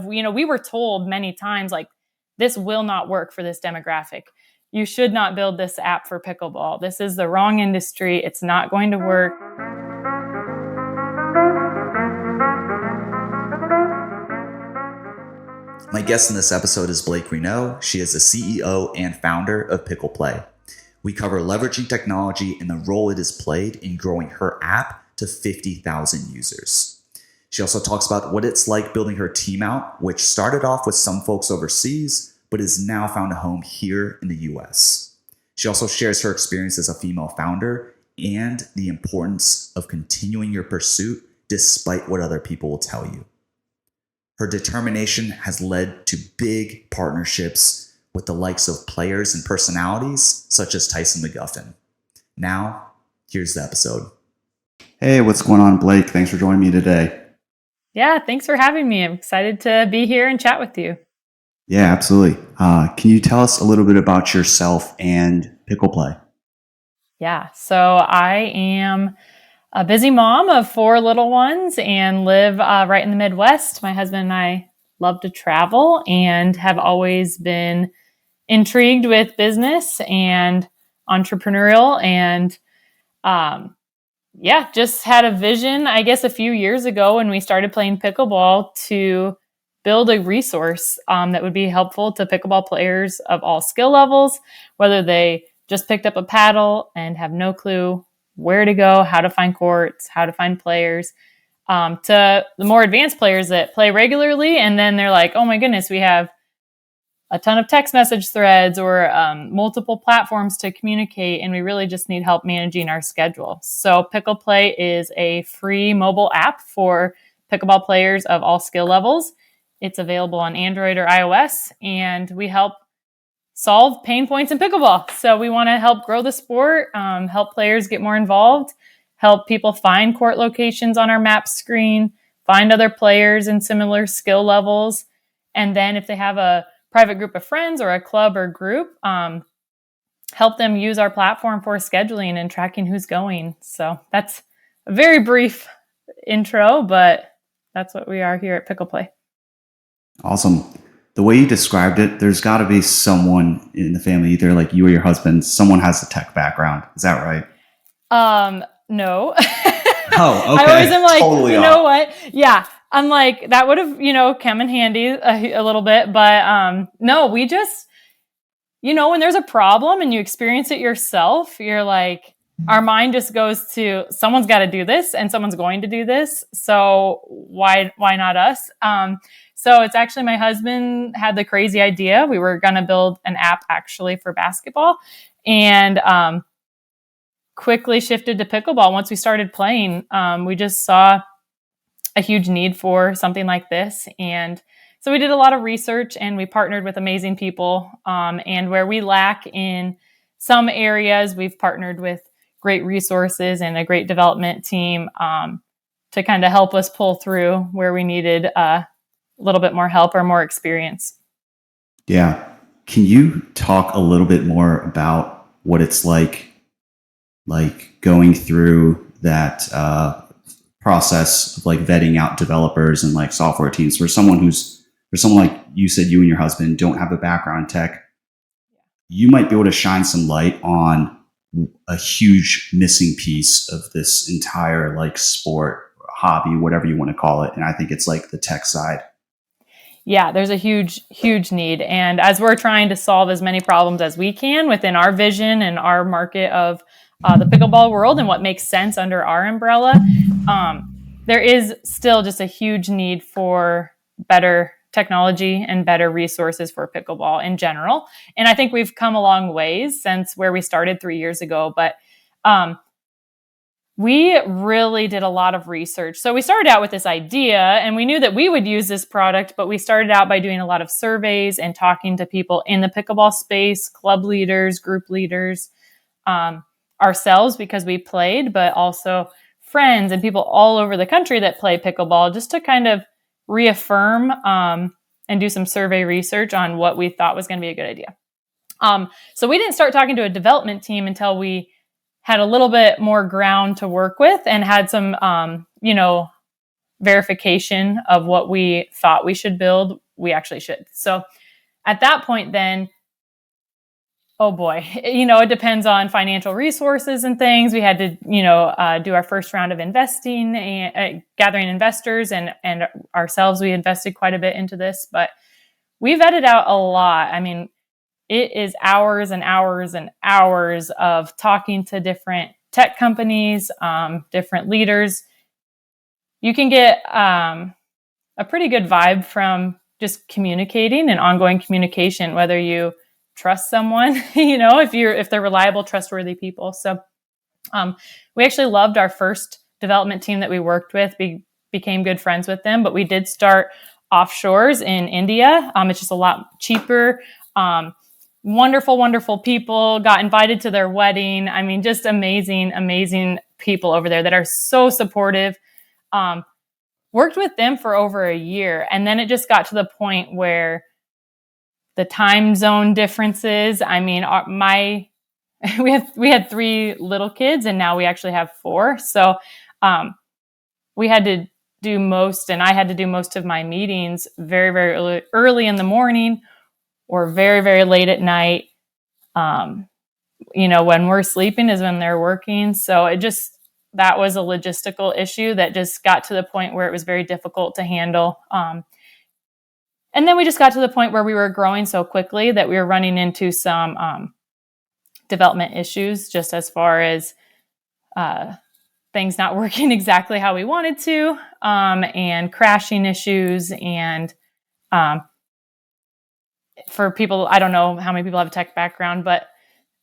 We were told many times, like, this will not work for this demographic. You should not build this app for pickleball. This is the wrong industry. It's not going to work. My guest in this episode is Blake Renaud. She is the CEO and founder of PicklePlay. We cover leveraging technology and the role it has played in growing her app to 50,000 users. She also talks about what it's like building her team out, which started off with some folks overseas, but has now found a home here in the US. She also shares her experience as a female founder and the importance of continuing your pursuit despite what other people will tell you. Her determination has led to big partnerships with the likes of players and personalities such as Tyson McGuffin. Now, here's the episode. Hey, what's going on, Blake? Thanks for joining me today. Yeah, thanks for having me. I'm excited to be here and chat with you. Yeah, absolutely. Can you tell us a little bit about yourself and PicklePlay? Yeah, so I am a busy mom of 4 little ones and live right in the Midwest. My husband and I love to travel and have always been intrigued with business and entrepreneurial and just had a vision, I guess, a few years ago when we started playing pickleball to build a resource that would be helpful to pickleball players of all skill levels, whether they just picked up a paddle and have no clue where to go, how to find courts, how to find players, to the more advanced players that play regularly. And then they're like, oh my goodness, we have a ton of text message threads or multiple platforms to communicate, and we really just need help managing our schedule. So PicklePlay is a free mobile app for pickleball players of all skill levels. It's available on Android or iOS, and we help solve pain points in pickleball. So we want to help grow the sport, help players get more involved, help people find court locations on our map screen, find other players in similar skill levels, and then if they have a private group of friends or a club or group, help them use our platform for scheduling and tracking who's going. So that's a very brief intro, but that's what we are here at PicklePlay. Awesome. The way you described it, there's got to be someone in the family, either like you or your husband, someone has a tech background. Is that right? No. Oh, okay. I always am like, totally you know what? Yeah. I'm like, that would have, come in handy a little bit, but no, we just, when there's a problem and you experience it yourself, you're like, our mind just goes to someone's got to do this and someone's going to do this. So why not us? So it's actually my husband had the crazy idea. We were going to build an app actually for basketball and quickly shifted to pickleball. Once we started playing, we just saw a huge need for something like this. And so we did a lot of research and we partnered with amazing people. And where we lack in some areas, we've partnered with great resources and a great development team to kind of help us pull through where we needed a little bit more help or more experience. Yeah. Can you talk a little bit more about what it's like going through that process of like vetting out developers and like software teams for someone like you said, you and your husband don't have a background in tech. You might be able to shine some light on a huge missing piece of this entire like sport, hobby, whatever you want to call it. And I think it's like the tech side. Yeah, there's a huge, huge need. And as we're trying to solve as many problems as we can within our vision and our market of the pickleball world and what makes sense under our umbrella, there is still just a huge need for better technology and better resources for pickleball in general. And I think we've come a long ways since where we started 3 years ago, but we really did a lot of research. So we started out with this idea and we knew that we would use this product, but we started out by doing a lot of surveys and talking to people in the pickleball space, club leaders, group leaders, ourselves because we played, but also friends and people all over the country that play pickleball, just to kind of reaffirm and do some survey research on what we thought was going to be a good idea. So we didn't start talking to a development team until we had a little bit more ground to work with and had some, verification of what we thought we should build, we actually should. So at that point, then, oh boy, it depends on financial resources and things. We had to, do our first round of investing and gathering investors and ourselves. We invested quite a bit into this, but we vetted out a lot. I mean, it is hours and hours and hours of talking to different tech companies, different leaders. You can get a pretty good vibe from just communicating and ongoing communication, whether you trust someone, if they're reliable, trustworthy people. So we actually loved our first development team that we worked with. We became good friends with them, but we did start offshores in India. It's just a lot cheaper. Wonderful, wonderful people, got invited to their wedding. I mean, just amazing, amazing people over there that are so supportive. Worked with them for over a year. And then it just got to the point where the time zone differences, I mean, we had 3 little kids and now we actually have 4. So we had to do most, and I had to do most of my meetings very, very early in the morning or very, very late at night. When we're sleeping is when they're working. So that was a logistical issue that just got to the point where it was very difficult to handle. And then we just got to the point where we were growing so quickly that we were running into some development issues, just as far as things not working exactly how we wanted to, and crashing issues. And for people, I don't know how many people have a tech background, but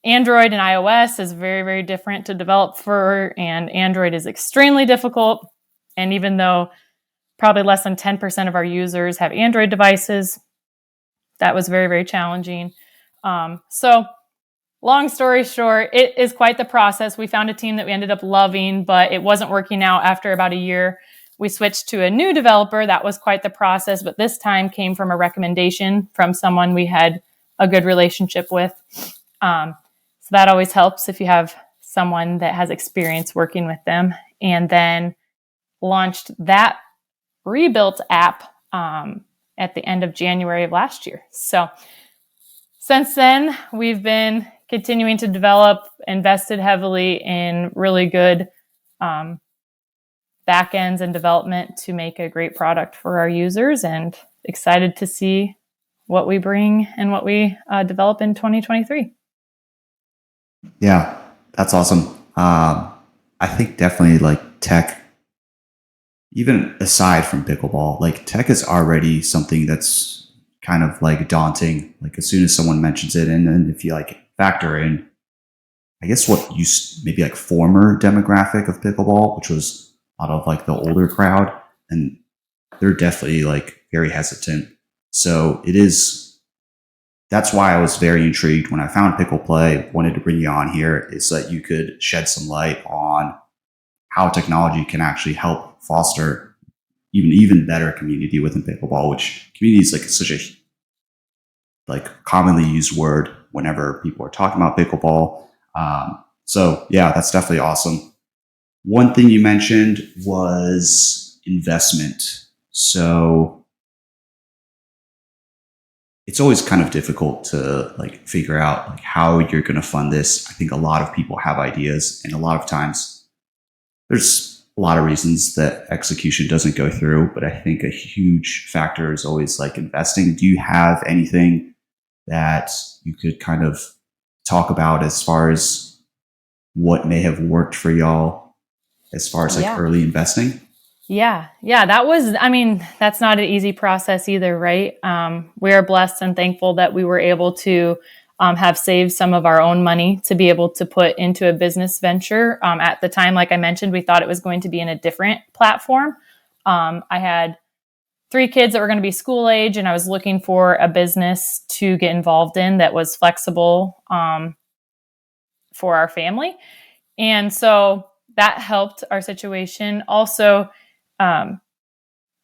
Android and iOS is very, very different to develop for, and Android is extremely difficult. And even though probably less than 10% of our users have Android devices, that was very, very challenging. So long story short, it is quite the process. We found a team that we ended up loving, but it wasn't working out after about a year. We switched to a new developer. That was quite the process, but this time came from a recommendation from someone we had a good relationship with. So that always helps if you have someone that has experience working with them. And then launched that rebuilt app at the end of January of last year. So since then, we've been continuing to develop, invested heavily in really good backends and development to make a great product for our users, and excited to see what we bring and what we develop in 2023. Yeah, that's awesome. I think definitely tech, even aside from pickleball, tech is already something that's kind of daunting. As soon as someone mentions it, and then if you factor in, I guess what used maybe former demographic of pickleball, which was a lot of the older crowd, and they're definitely very hesitant. So it is. That's why I was very intrigued when I found PicklePlay, wanted to bring you on here, is that you could shed some light on how technology can actually help foster even better community within pickleball, which community is such a commonly used word whenever people are talking about pickleball. So yeah, that's definitely awesome. One thing you mentioned was investment. So it's always kind of difficult to figure out how you're going to fund this. I think a lot of people have ideas, and a lot of times there's a lot of reasons that execution doesn't go through, but I think a huge factor is always investing. Do you have anything that you could kind of talk about as far as what may have worked for y'all as far as early investing? Yeah. That's not an easy process either, right? We are blessed and thankful that we were able to have saved some of our own money to be able to put into a business venture. At the time, like I mentioned, we thought it was going to be in a different platform. I had 3 kids that were going to be school age, and I was looking for a business to get involved in that was flexible for our family. And so that helped our situation. Also,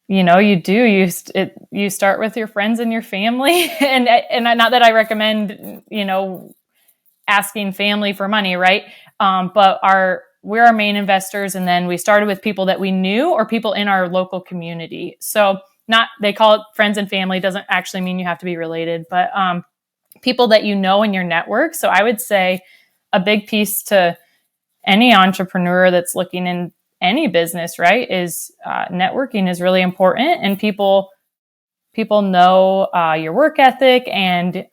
you start with your friends and your family, and not that I recommend, asking family for money, right? But we're our main investors. And then we started with people that we knew or people in our local community. So they call it friends and family. Doesn't actually mean you have to be related, but people that you know in your network. So I would say a big piece to any entrepreneur that's looking in any business, right, is networking is really important. And people know your work ethic and,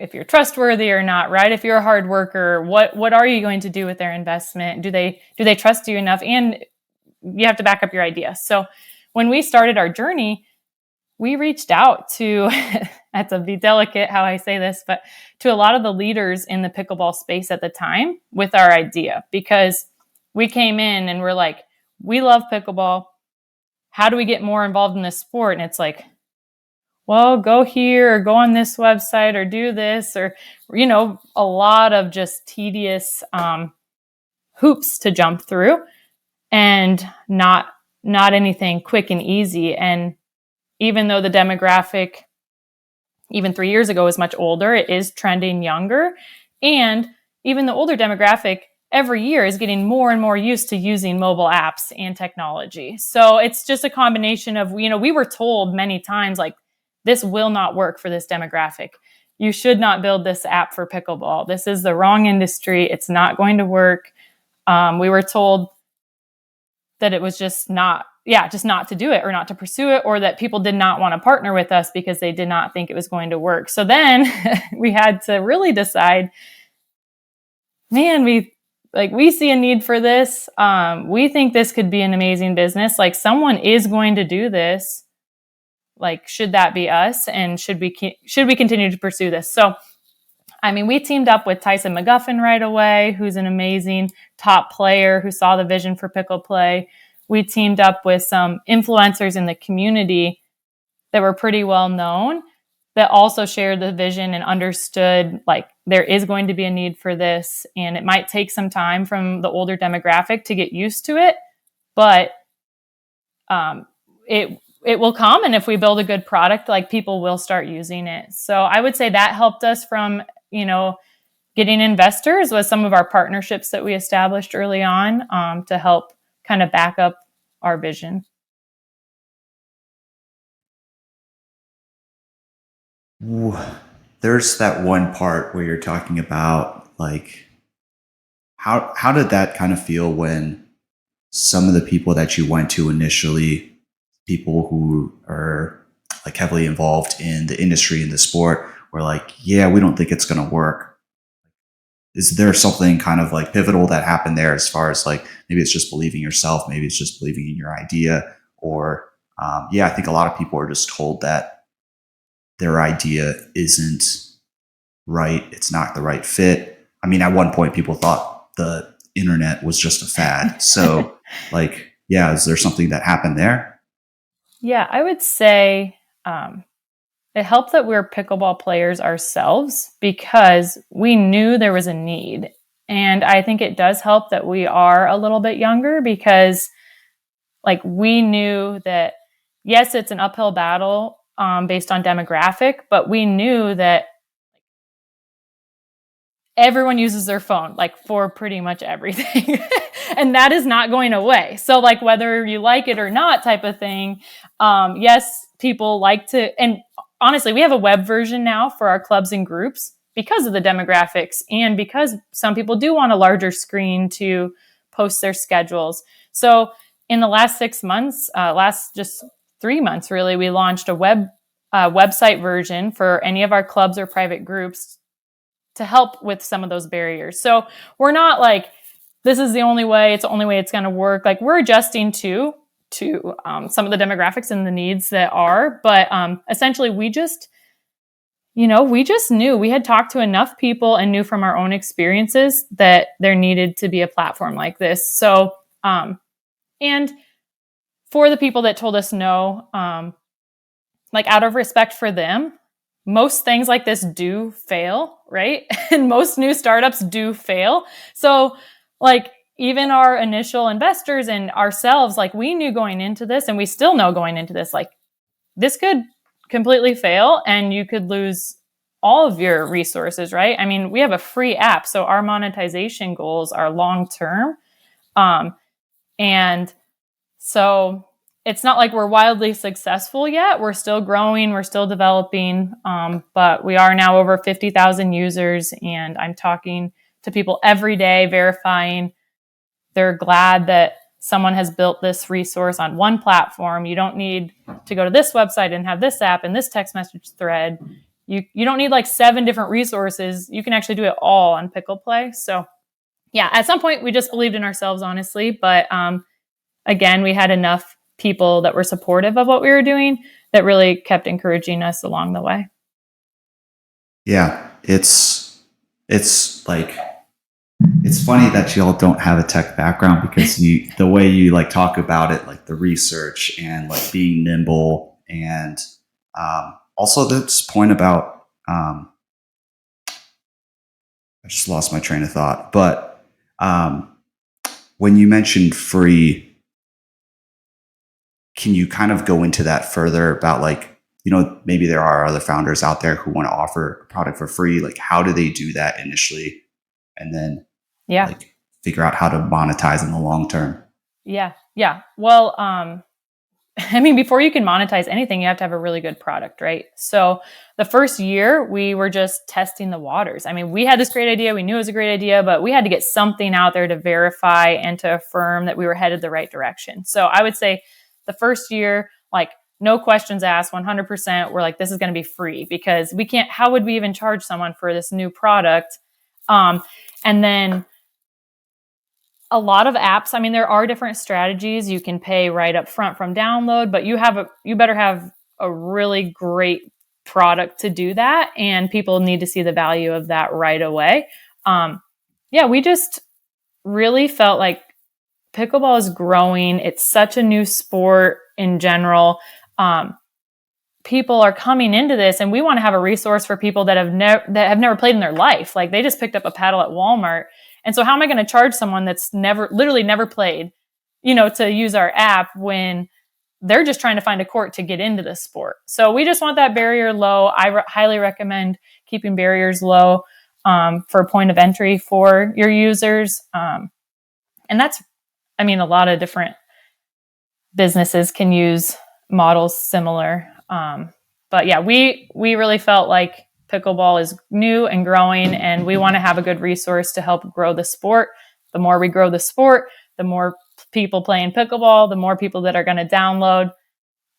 if you're trustworthy or not, right? If you're a hard worker, what are you going to do with their investment? Do they trust you enough? And you have to back up your idea. So when we started our journey, we reached out to, that's a be delicate how I say this, but to a lot of the leaders in the pickleball space at the time with our idea, because we came in and we're like, we love pickleball. How do we get more involved in this sport? And it's like, well, go here or go on this website or do this, or, a lot of just tedious hoops to jump through and not anything quick and easy. And even though the demographic, even 3 years ago, was much older, it is trending younger. And even the older demographic every year is getting more and more used to using mobile apps and technology. So it's just a combination of, we were told many times, like, this will not work for this demographic. You should not build this app for pickleball. This is the wrong industry. It's not going to work. We were told that it was just not to do it or not to pursue it, or that people did not want to partner with us because they did not think it was going to work. So then we had to really decide, man, we see a need for this. We think this could be an amazing business. Like, someone is going to do this. Like, should that be us? And should we continue to pursue this? So, we teamed up with Tyson McGuffin right away, who's an amazing top player who saw the vision for PicklePlay. We teamed up with some influencers in the community that were pretty well known, that also shared the vision and understood, like, there is going to be a need for this, and it might take some time from the older demographic to get used to it, but it will come. And if we build a good product, like, people will start using it. So I would say that helped us from, getting investors, was some of our partnerships that we established early on to help kind of back up our vision. There's that one part where you're talking about, like, how did that kind of feel when some of the people that you went to initially, people who are, like, heavily involved in the industry, in the sport, were like, yeah, we don't think it's going to work? Is there something kind of, like, pivotal that happened there, as far as, like, maybe it's just believing yourself, maybe it's just believing in your idea, or I think a lot of people are just told that their idea isn't right, it's not the right fit. At one point, people thought the internet was just a fad. So, like, is there something that happened there? Yeah, I would say it helped that we're pickleball players ourselves, because we knew there was a need. And I think it does help that we are a little bit younger, because, like, we knew that, yes, it's an uphill battle based on demographic, but we knew that everyone uses their phone, like, for pretty much everything. And that is not going away. So, like, whether you like it or not type of thing, yes, people like to, and honestly, we have a web version now for our clubs and groups because of the demographics, and because some people do want a larger screen to post their schedules. So in the last 6 months, last just 3 months, really, we launched a website version for any of our clubs or private groups to help with some of those barriers. So we're not like, this is the only way, it's the only way it's going to work. Like, we're adjusting to some of the demographics and the needs that are, but essentially we just knew, we had talked to enough people and knew from our own experiences that there needed to be a platform like this. So, and for the people that told us no, like, out of respect for them, most things like this do fail, right? And most new startups do fail. So, like, even our initial investors and ourselves, like, we knew going into this, and we still know going into this, like, this could completely fail and you could lose all of your resources, right? I mean, we have a free app, so our monetization goals are long term. And so it's not like we're wildly successful yet. We're still growing, we're still developing, but we are now over 50,000 users, and I'm talking to people every day, verifying they're glad that someone has built this resource on one platform. You don't need to go to this website and have this app and this text message thread. You don't need like 7 different resources. You can actually do it all on PicklePlay. So yeah, at some point we just believed in ourselves, honestly. But again, we had enough people that were supportive of what we were doing that really kept encouraging us along the way. Yeah, it's like, it's funny that y'all don't have a tech background, because the way you like talk about it, like the research and like being nimble, and also this point about I just lost my train of thought, but when you mentioned free, can you kind of go into that further about, like, maybe there are other founders out there who want to offer a product for free. Like, how do they do that initially? And then like figure out how to monetize in the long term? Yeah. Well, I mean, before you can monetize anything, you have to have a really good product, right? So the first year we were just testing the waters. I mean, we had this great idea. We knew it was a great idea, but we had to get something out there to verify and to affirm that we were headed the right direction. So I would say the first year, like, no questions asked, 100%. We're like, this is going to be free, because we can't, how would we even charge someone for this new product? And then a lot of apps, I mean, there are different strategies. You can pay right up front from download, but you better have a really great product to do that. And people need to see the value of that right away. We just really felt like pickleball is growing. It's such a new sport in general. People are coming into this, and we want to have a resource for people that have never played in their life. Like, they just picked up a paddle at Walmart. And so how am I going to charge someone that's literally never played, to use our app when they're just trying to find a court to get into the sport? So we just want that barrier low. I highly recommend keeping barriers low for a point of entry for your users. And that's, I mean, a lot of different businesses can use models similar. But yeah, we really felt like pickleball is new and growing, and we want to have a good resource to help grow the sport. The more we grow the sport, the more people playing pickleball, the more people that are going to download.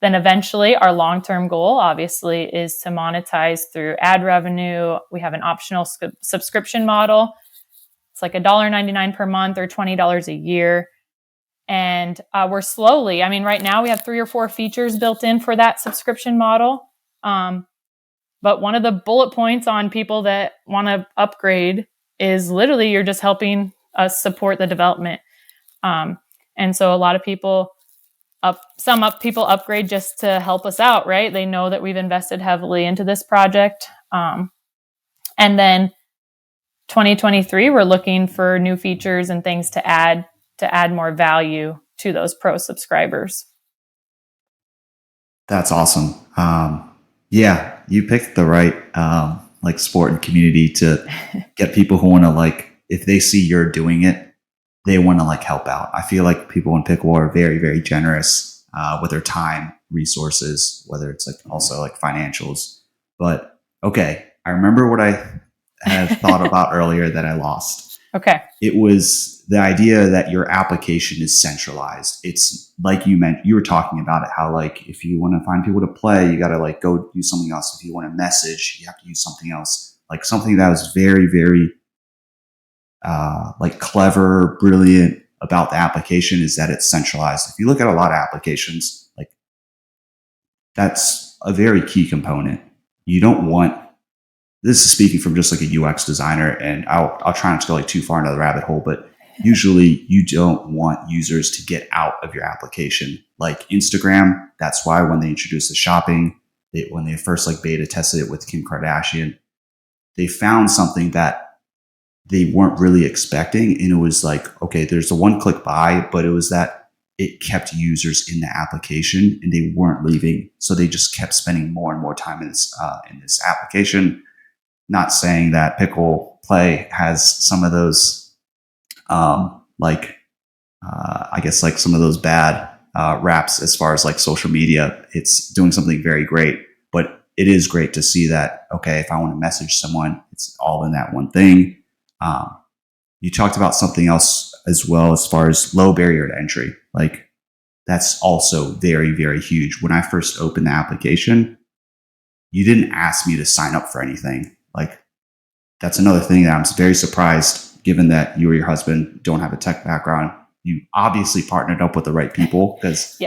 Then eventually our long-term goal, obviously, is to monetize through ad revenue. We have an optional subscription model. It's like $1.99 per month or $20 a year. And we're slowly, I mean, right now we have 3 or 4 features built in for that subscription model. But one of the bullet points on people that want to upgrade is literally you're just helping us support the development. And so a lot of people, people upgrade just to help us out, right? They know that we've invested heavily into this project. And then 2023, we're looking for new features and things to add more value to those pro subscribers. That's awesome. Yeah, you picked the right like sport and community to get people who want to, like, if they see you're doing it, they want to like help out. I feel like people in pickleball are very, very generous with their time, resources, whether it's like also like financials. But okay, I remember what I had thought about earlier that I lost. Okay. It was the idea that your application is centralized. It's like you were talking about it, how like if you want to find people to play, you got to like go use something else. If you want to message, you have to use something else. Like something that was very, very like clever, brilliant about the application is that it's centralized. If you look at a lot of applications, like that's a very key component. You don't want, this is speaking from just like a UX designer, and I'll try not to go like too far into the rabbit hole, but usually you don't want users to get out of your application. Like Instagram, that's why when they introduced the shopping, when they first like beta tested it with Kim Kardashian, they found something that they weren't really expecting. And it was like, okay, there's a one-click buy, but it was that it kept users in the application and they weren't leaving. So they just kept spending more and more time in this application. not saying that PicklePlay has some of those, I guess like some of those bad raps as far as like social media. It's doing something very great, but it is great to see that, okay, if I want to message someone, it's all in that one thing. You talked about something else as well as far as low barrier to entry. Like that's also very, very huge. When I first opened the application, you didn't ask me to sign up for anything. Like that's another thing that I'm very surprised, given that you or your husband don't have a tech background. You obviously partnered up with the right people because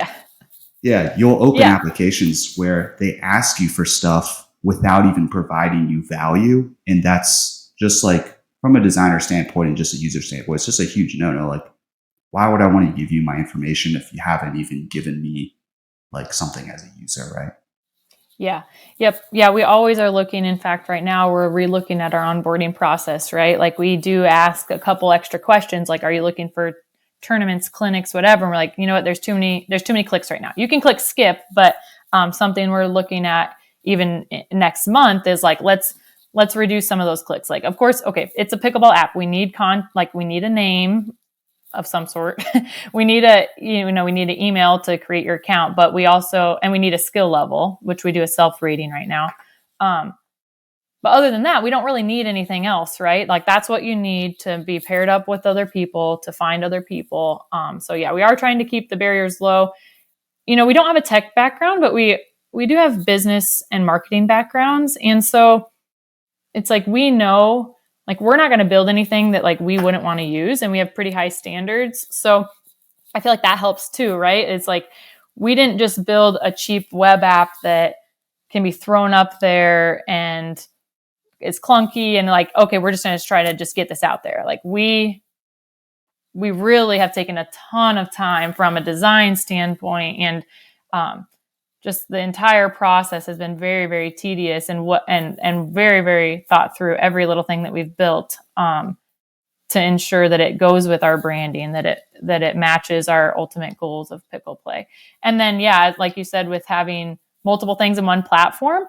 you'll open applications where they ask you for stuff without even providing you value. And that's just like from a designer standpoint and just a user standpoint, it's just a huge no-no. Like, why would I want to give you my information if you haven't even given me like something as a user, right? Yeah. Yep. Yeah. We always are looking. In fact, right now we're relooking at our onboarding process, right? Like we do ask a couple extra questions. Like, are you looking for tournaments, clinics, whatever? And we're like, you know what? There's too many clicks right now. You can click skip, but something we're looking at even next month is like, let's reduce some of those clicks. Like, of course, okay, it's a pickleball app. We need we need a name of some sort. We need we need an email to create your account, but we need a skill level, which we do a self rating right now. But other than that, we don't really need anything else, right? Like that's what you need to be paired up with other people, to find other people. So yeah, we are trying to keep the barriers low. We don't have a tech background, but we do have business and marketing backgrounds. And so it's like, we know, like, we're not going to build anything that like we wouldn't want to use. And we have pretty high standards. So I feel like that helps too, right? It's like, we didn't just build a cheap web app that can be thrown up there and it's clunky and like, okay, we're just going to try to just get this out there. Like we really have taken a ton of time from a design standpoint, and just the entire process has been very, very tedious and very, very thought through, every little thing that we've built to ensure that it goes with our branding, that it matches our ultimate goals of PicklePlay. And then, yeah, like you said, with having multiple things in one platform,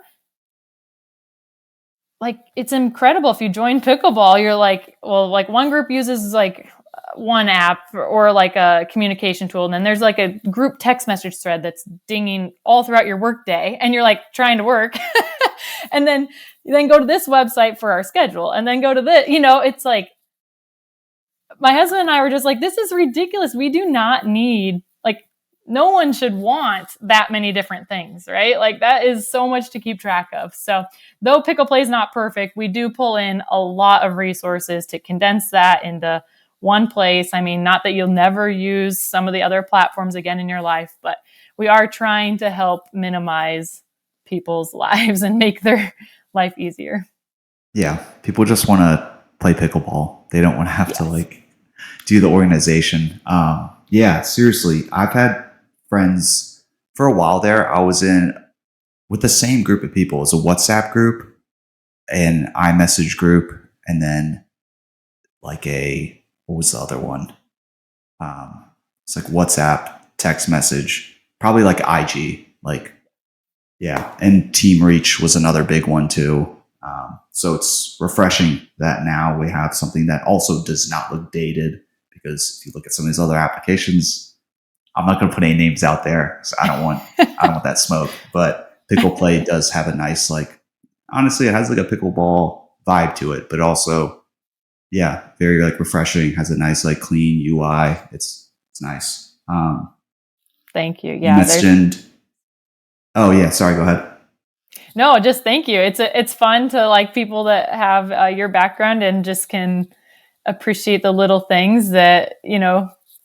like it's incredible. If you join Pickleball, you're like, well, like one group uses like one app or like a communication tool, and then there's like a group text message thread that's dinging all throughout your workday, and you're like trying to work, and then go to this website for our schedule, and then go to this. It's like my husband and I were just like, this is ridiculous. We do not need, like, no one should want that many different things, right? Like that is so much to keep track of. So though PicklePlay is not perfect, we do pull in a lot of resources to condense that into one place. I mean, not that you'll never use some of the other platforms again in your life, but we are trying to help minimize people's lives and make their life easier. Yeah. People just want to play pickleball. They don't want to have to like do the organization. Yeah, seriously. I've had friends for a while there. I was in with the same group of people. It was a WhatsApp group, an iMessage group, and then like what was the other one? It's like WhatsApp, text message, probably like IG, like, yeah. And Team Reach was another big one too. So it's refreshing that now we have something that also does not look dated, because if you look at some of these other applications, I'm not going to put any names out there, so I don't want that smoke. But PicklePlay does have a nice, like, honestly, it has like a pickleball vibe to it, but also, yeah, very like refreshing. Has a nice like clean UI. It's nice. Thank you. Yeah. You mentioned. Oh yeah, sorry. Go ahead. No, just thank you. It's fun to like people that have your background and just can appreciate the little things that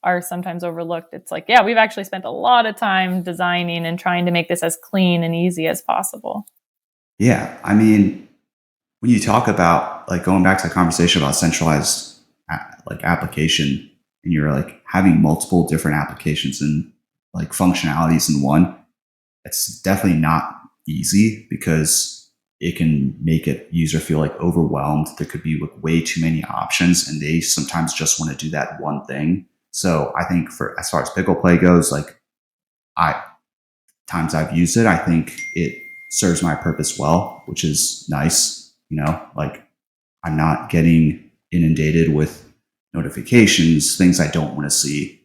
are sometimes overlooked. It's like, yeah, we've actually spent a lot of time designing and trying to make this as clean and easy as possible. Yeah, I mean, when you talk about like going back to the conversation about centralized like application, and you're like having multiple different applications and like functionalities in one, it's definitely not easy, because it can make a user feel like overwhelmed. There could be like way too many options, and they sometimes just want to do that one thing. So I think for as far as PicklePlay goes, like times I've used it, I think it serves my purpose well, which is nice. like I'm not getting inundated with notifications, things I don't want to see.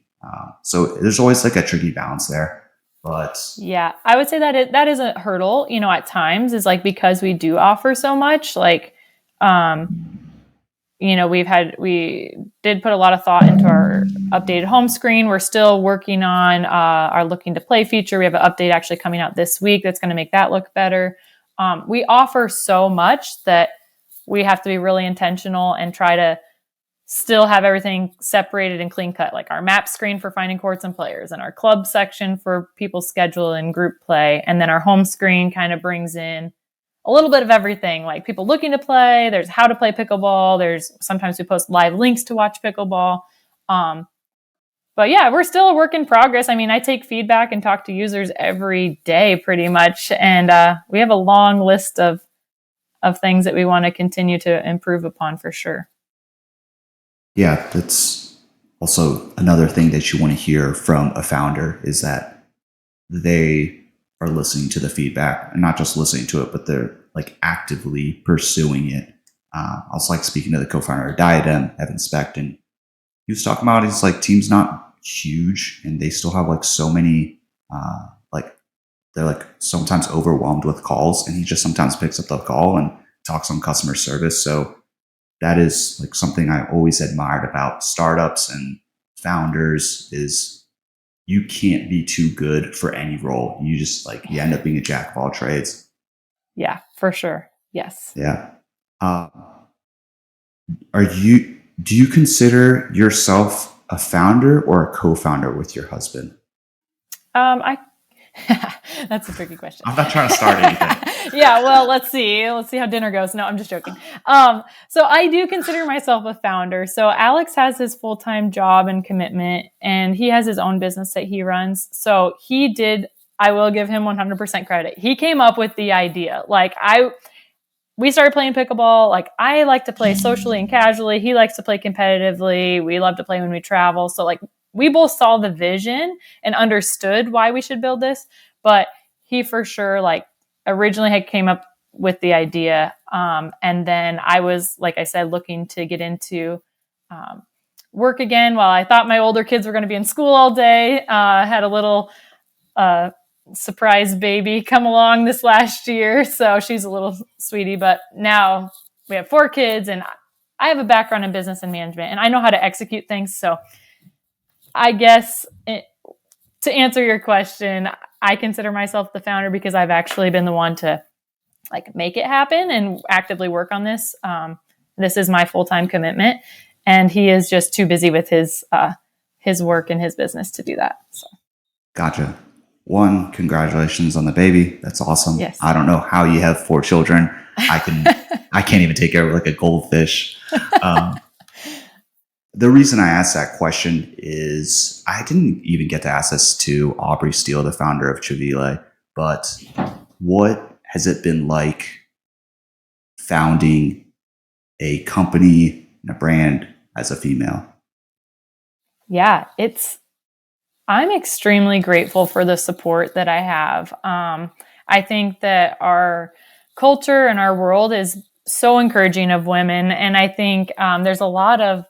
So there's always like a tricky balance there. But yeah, I would say that that is a hurdle, at times, is like, because we do offer so much, like, we did put a lot of thought into our updated home screen. We're still working on our looking to play feature. We have an update actually coming out this week that's going to make that look better. We offer so much that we have to be really intentional and try to still have everything separated and clean cut, like our map screen for finding courts and players, and our club section for people's schedule and group play. And then our home screen kind of brings in a little bit of everything, like people looking to play. There's how to play pickleball. There's sometimes we post live links to watch pickleball. But yeah, we're still a work in progress. I mean, I take feedback and talk to users every day pretty much. And we have a long list of things that we want to continue to improve upon for sure. Yeah, that's also another thing that you want to hear from a founder, is that they are listening to the feedback, and not just listening to it, but they're like actively pursuing it. I was like speaking to the co-founder of Diadem, Evan Specht, and he was talking about his like team's not huge, and they still have like so many, like they're like sometimes overwhelmed with calls, and he just sometimes picks up the call and talks on customer service. So that is like something I always admired about startups and founders, is you can't be too good for any role. You just like, you end up being a jack of all trades. Yeah, for sure. Yes. Yeah. Do you consider yourself a founder or a co-founder with your husband? That's a tricky question. I'm not trying to start anything. Yeah, well, let's see how dinner goes. No, I'm just joking. So I do consider myself a founder. So Alex has his full-time job and commitment, and he has his own business that he runs. So I will give him 100% credit. He came up with the idea. Like we started playing pickleball. Like, I like to play socially and casually. He likes to play competitively. We love to play when we travel. So like, we both saw the vision and understood why we should build this, but he for sure like originally had came up with the idea. And then I was, like I said, looking to get into work again while I thought my older kids were going to be in school all day. Had a little surprise baby come along this last year. So she's a little sweetie, but now we have 4 kids, and I have a background in business and management, and I know how to execute things. So I guess to answer your question, I consider myself the founder because I've actually been the one to like make it happen and actively work on this. This is my full-time commitment, and he is just too busy with his work and his business to do that. So. Gotcha. One, congratulations on the baby. That's awesome. Yes. I don't know how you have 4 children. I can't even take care of like a goldfish. The reason I asked that question is I didn't even get to ask this to Aubrey Steele, the founder of Chavile, but what has it been like founding a company and a brand as a female? Yeah, I'm extremely grateful for the support that I have. I think that our culture and our world is so encouraging of women. And I think there's a lot of,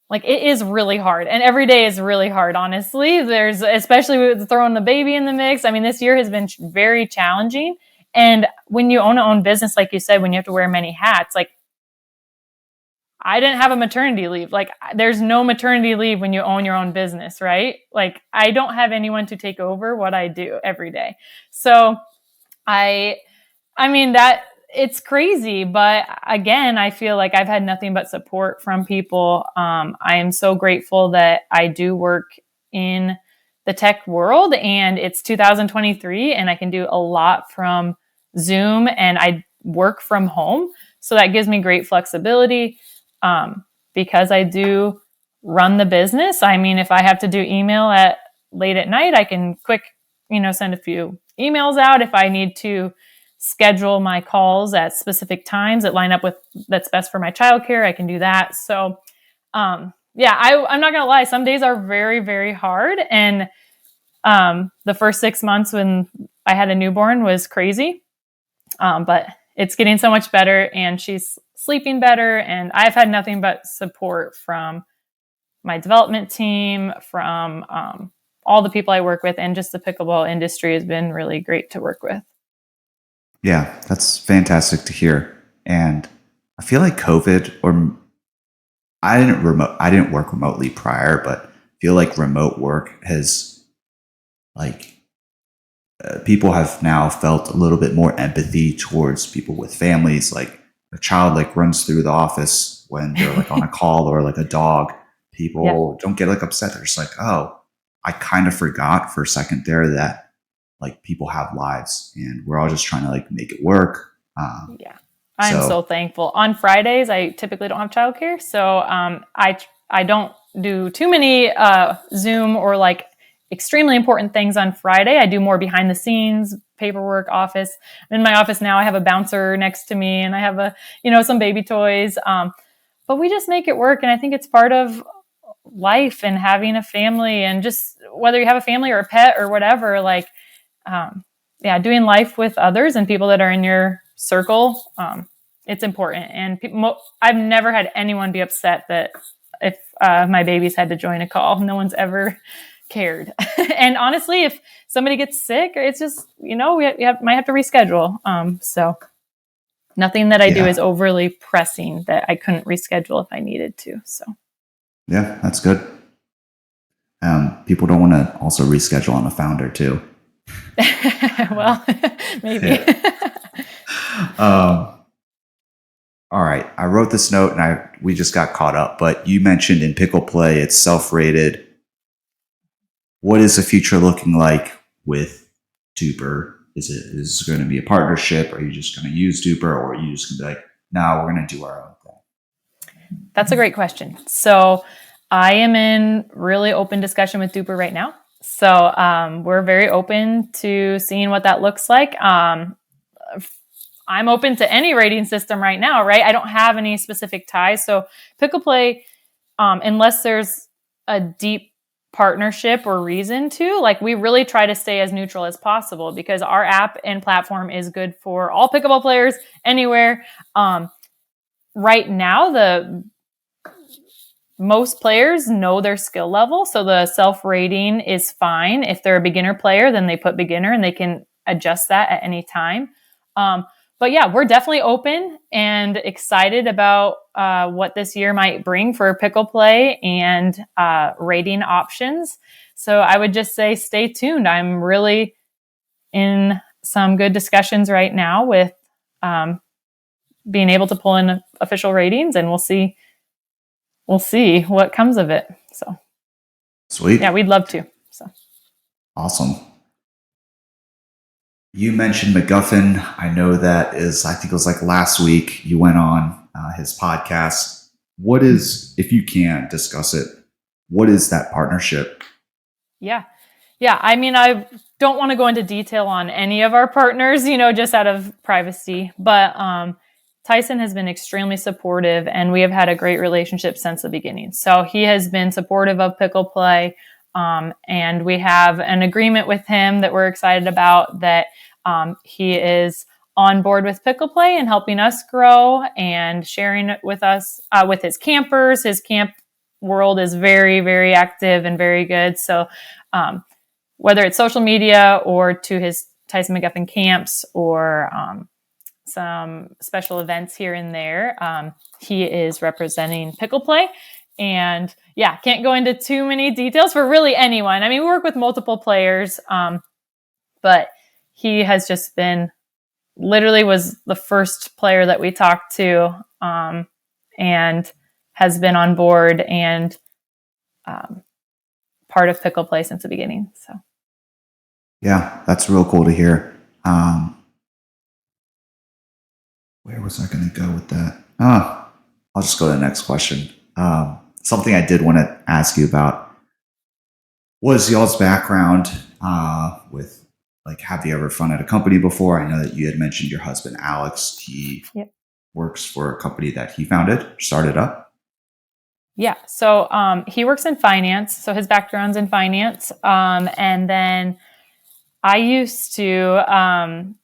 like, it is really hard. And every day is really hard, honestly. Especially with throwing the baby in the mix. I mean, this year has been very challenging. And when you own a own business, like you said, when you have to wear many hats, like, I didn't have a maternity leave. Like, there's no maternity leave when you own your own business, right? Like, I don't have anyone to take over what I do every day. So I mean, that it's crazy, but again, I feel like I've had nothing but support from people. I am so grateful that I do work in the tech world, and it's 2023 and I can do a lot from Zoom, and I work from home. So that gives me great flexibility. Because I do run the business. I mean, if I have to do email late at night, I can send a few emails out. If I need to schedule my calls at specific times that line up with that's best for my childcare, I can do that. So, I'm not gonna lie. Some days are very, very hard, and the first 6 months when I had a newborn was crazy. But it's getting so much better, and she's sleeping better. And I've had nothing but support from my development team, from all the people I work with, and just the pickleball industry has been really great to work with. Yeah, that's fantastic to hear. And I feel like COVID, or I didn't work remotely prior, but I feel like remote work has like people have now felt a little bit more empathy towards people with families. Like a child like runs through the office when they're like on a call, or like a dog. People don't get like upset. They're just like, oh, I kind of forgot for a second there that like people have lives, and we're all just trying to like make it work. Yeah. I'm so thankful. On Fridays, I typically don't have childcare, so I don't do too many Zoom or like extremely important things on Friday. I do more behind the scenes paperwork, office. I'm in my office now. I have a bouncer next to me, and I have some baby toys. But we just make it work, and I think it's part of life and having a family, and just whether you have a family or a pet or whatever, like doing life with others and people that are in your circle, it's important. And I've never had anyone be upset that if my babies had to join a call. No one's ever cared. And honestly, if somebody gets sick, it's just we might have to reschedule. So nothing that I do is overly pressing that I couldn't reschedule if I needed to. So yeah, that's good. People don't want to also reschedule on a founder too. Well, maybe. All right. I wrote this note and we just got caught up, but you mentioned in PicklePlay, it's self-rated. What is the future looking like with DUPR? Is it going to be a partnership? Are you just going to use DUPR, or are you just going to be like, no, we're going to do our own thing? That's a great question. So I am in really open discussion with DUPR right now. So we're very open to seeing what that looks like. I'm open to any rating system right now, right? I don't have any specific ties. So PicklePlay, unless there's a deep partnership or reason to, like, we really try to stay as neutral as possible, because our app and platform is good for all pickleball players anywhere. Right now, most players know their skill level, so the self-rating is fine. If they're a beginner player, then they put beginner, and they can adjust that at any time. But yeah, we're definitely open and excited about what this year might bring for PicklePlay and rating options. So I would just say stay tuned. I'm really in some good discussions right now with being able to pull in official ratings, and we'll see what comes of it. So sweet. Yeah, we'd love to. So awesome. You mentioned McGuffin. I know I think it was like last week you went on his podcast. What is, if you can discuss it, what is that partnership? Yeah. I mean, I don't want to go into detail on any of our partners, just out of privacy, but Tyson has been extremely supportive, and we have had a great relationship since the beginning. So he has been supportive of PicklePlay, and we have an agreement with him that we're excited about, that he is on board with PicklePlay and helping us grow and sharing it with us, with his campers. His camp world is very, very active and very good. So whether it's social media or to his Tyson McGuffin camps, or some special events here and there, he is representing PicklePlay. And yeah, can't go into too many details for really anyone. I mean, we work with multiple players, but he has just been, literally was the first player that we talked to, and has been on board and part of PicklePlay since the beginning. So yeah, that's real cool to hear. Where was I going to go with that? I'll just go to the next question. Something I did want to ask you about was y'all's background with, like, have you ever funded a company before? I know that you had mentioned your husband, Alex. He works for a company that he started up. Yeah. So he works in finance. So his background's in finance. And then I used to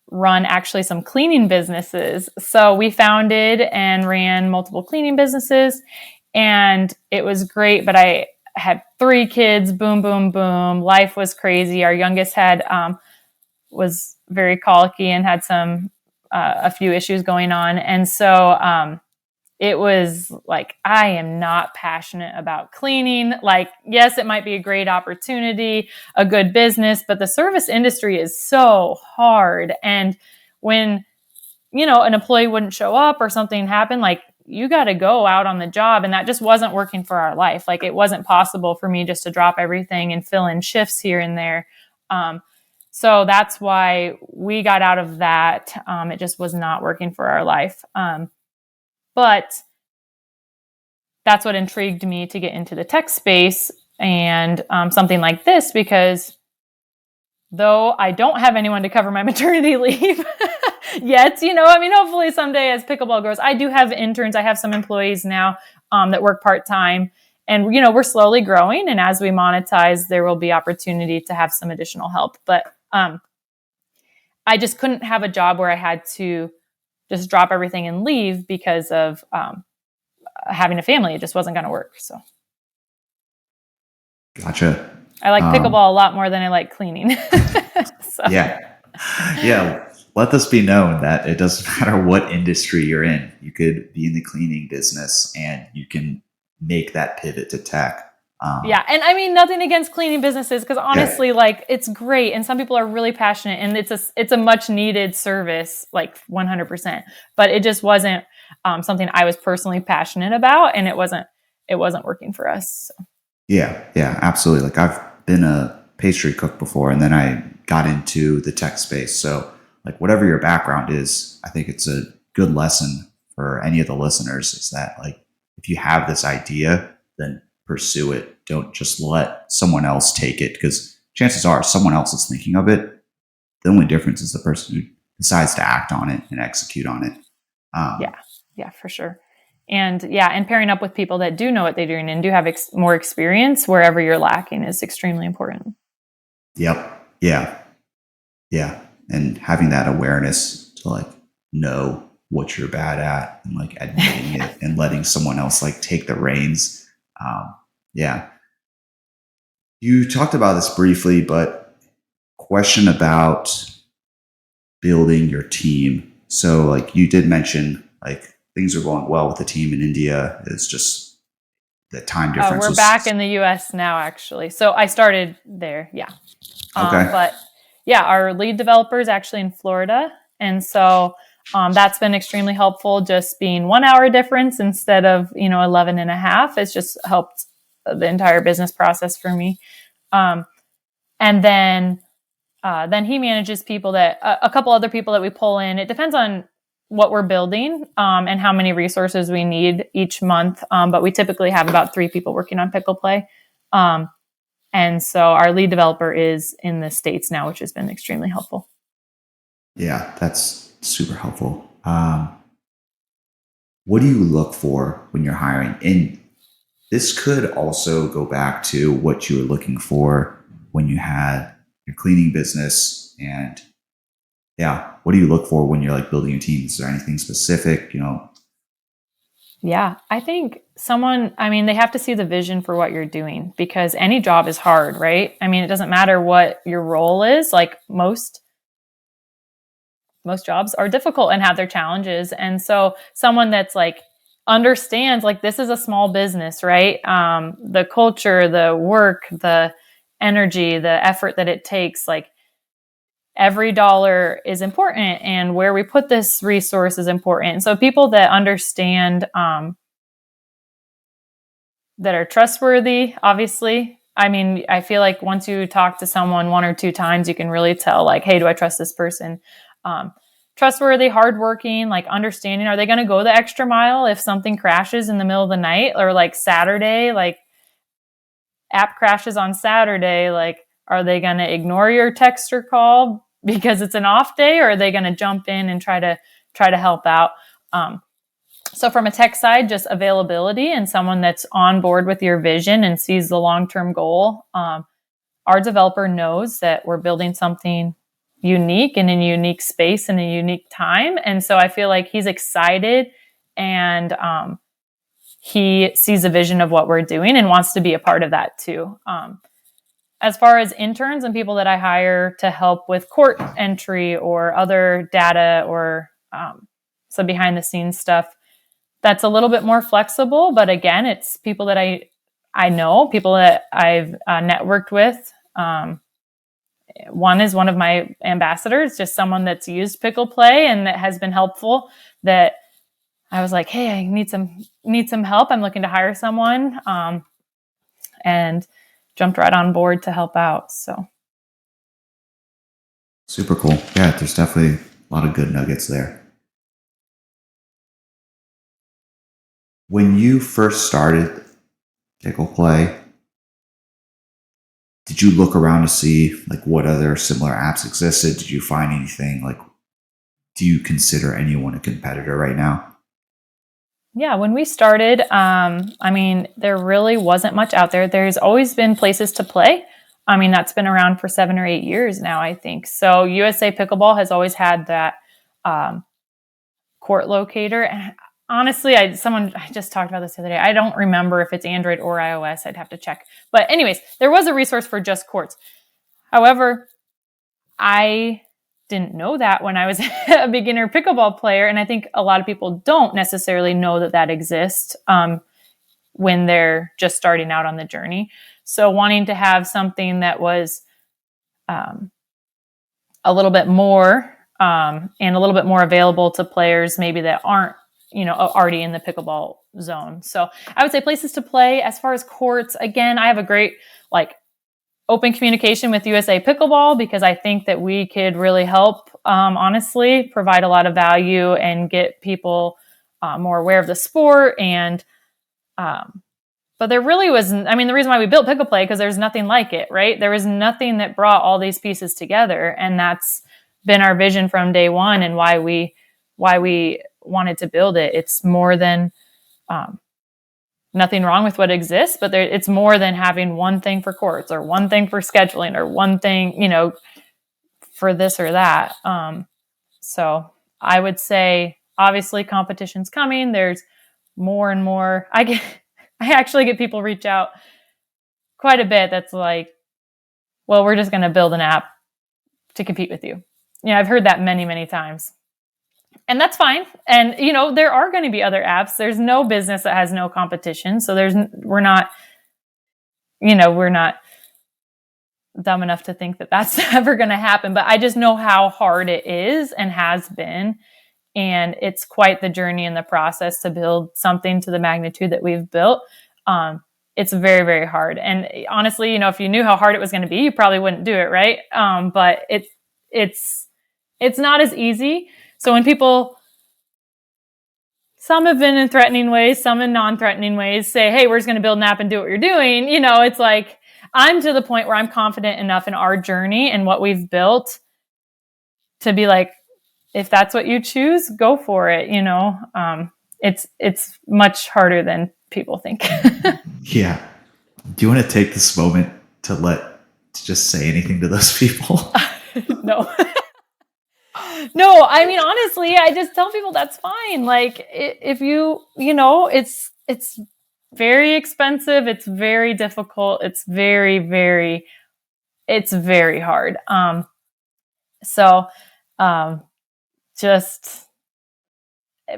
run actually some cleaning businesses. So we founded and ran multiple cleaning businesses, and it was great. But I had 3 kids, boom, boom, boom. Life was crazy. Our youngest was very colicky and had a few issues going on. And so it was like, I am not passionate about cleaning. Like, yes, it might be a great opportunity, a good business, but the service industry is so hard. And when, an employee wouldn't show up or something happened, like, you got to go out on the job. And that just wasn't working for our life. Like, it wasn't possible for me just to drop everything and fill in shifts here and there. So that's why we got out of that. It just was not working for our life. But that's what intrigued me to get into the tech space and something like this, because though I don't have anyone to cover my maternity leave yet, hopefully someday as pickleball grows, I do have interns. I have some employees now that work part-time, and, we're slowly growing. And as we monetize, there will be opportunity to have some additional help. But I just couldn't have a job where I had to just drop everything and leave because of having a family. It just wasn't going to work. So. Gotcha. I like pickleball a lot more than I like cleaning. So. Yeah. Let this be known that it doesn't matter what industry you're in. You could be in the cleaning business and you can make that pivot to tech. And I mean, nothing against cleaning businesses, because honestly, like, it's great, and some people are really passionate, and it's a much needed service, like 100%. But it just wasn't something I was personally passionate about, and it wasn't working for us. So. Yeah, absolutely. Like, I've been a pastry cook before, and then I got into the tech space. So, like, whatever your background is, I think it's a good lesson for any of the listeners, is that, like, if you have this idea, then pursue it. Don't just let someone else take it, because chances are someone else is thinking of it. The only difference is the person who decides to act on it and execute on it. Yeah, for sure. And pairing up with people that do know what they're doing and do have more experience wherever you're lacking is extremely important. Yep. Yeah. And having that awareness to, like, know what you're bad at and, like, admitting it and letting someone else, like, take the reins. You talked about this briefly, but question about building your team. So, like, you did mention, like, things are going well with the team in India. It's just the time difference. We're back in the US now, actually. So I started there. Yeah. Okay. But yeah, our lead developer is actually in Florida. And so that's been extremely helpful, just being 1 hour difference instead of, 11 and a half. It's just helped the entire business process for me. And then he manages people that a couple other people that we pull in. It depends on what we're building and how many resources we need each month. But we typically have about 3 people working on PicklePlay. And so our lead developer is in the States now, which has been extremely helpful. Yeah, that's super helpful. What do you look for when you're hiring? And this could also go back to what you were looking for when you had your cleaning business. And what do you look for when you're, like, building a team? Is there anything specific, Yeah, I think they have to see the vision for what you're doing, because any job is hard, right? I mean, it doesn't matter what your role is. Like, most jobs are difficult and have their challenges. And so someone that's, like, understands, like, this is a small business, right? The culture, the work, the energy, the effort that it takes, like, every dollar is important, and where we put this resource is important. So people that understand, that are trustworthy, obviously. I mean, I feel like once you talk to someone 1 or 2 times, you can really tell, like, hey, do I trust this person? Trustworthy, hardworking, like, understanding. Are they going to go the extra mile if something crashes in the middle of the night, or, like, Saturday, like, app crashes on Saturday? Like, are they going to ignore your text or call because it's an off day, or are they going to jump in and try to help out? So from a tech side, just availability and someone that's on board with your vision and sees the long-term goal are our developer knows that we're building something unique in a unique space in a unique time. And so I feel like he's excited, and he sees a vision of what we're doing and wants to be a part of that too. As far as interns and people that I hire to help with court entry or other data or some behind the scenes stuff, that's a little bit more flexible. But again, it's people that I know, people that I've networked with. One is one of my ambassadors, just someone that's used PicklePlay and that has been helpful, that I was like, hey, I need some help. I'm looking to hire someone. And jumped right on board to help out. So super cool. Yeah, there's definitely a lot of good nuggets there. When you first started PicklePlay, did you look around to see like what other similar apps existed? Did you find anything? Like, do you consider anyone a competitor right now? Yeah, when we started, there really wasn't much out there. There's always been places to play. That's been around for 7 or 8 years now, I think. So USA Pickleball has always had that court locator. And honestly, I just talked about this the other day. I don't remember if it's Android or iOS. I'd have to check. But anyways, there was a resource for just courts. However, I didn't know that when I was a beginner pickleball player. And I think a lot of people don't necessarily know that exists when they're just starting out on the journey. So wanting to have something that was a little bit more and a little bit more available to players maybe that aren't, already in the pickleball zone. So I would say places to play. As far as courts, again, I have a great open communication with USA Pickleball, because I think that we could really help, honestly, provide a lot of value and get people more aware of the sport. And, but there really wasn't, the reason why we built PicklePlay, because there's nothing like it, right? There was nothing that brought all these pieces together. And that's been our vision from day one, and why we wanted to build it. It's more than, nothing wrong with what exists, but it's more than having one thing for courts or one thing for scheduling or one thing, for this or that. So I would say, obviously, competition's coming. There's more and more. I actually get people reach out quite a bit that's like, well, we're just going to build an app to compete with you. I've heard that many, many times. And that's fine. And, there are going to be other apps. There's no business that has no competition. So we're not dumb enough to think that that's ever going to happen. But I just know how hard it is and has been. And it's quite the journey in the process to build something to the magnitude that we've built. It's very, very hard. And honestly, if you knew how hard it was going to be, you probably wouldn't do it, right? But it's not as easy. So when people, some have been in threatening ways, some in non-threatening ways, say, hey, we're just going to build an app and do what you're doing. It's like, I'm to the point where I'm confident enough in our journey and what we've built to be like, if that's what you choose, go for it. It's much harder than people think. Yeah. Do you want to take this moment to just say anything to those people? No. No, honestly, I just tell people that's fine. Like, if it's very expensive. It's very difficult. It's very, very, it's very hard. Just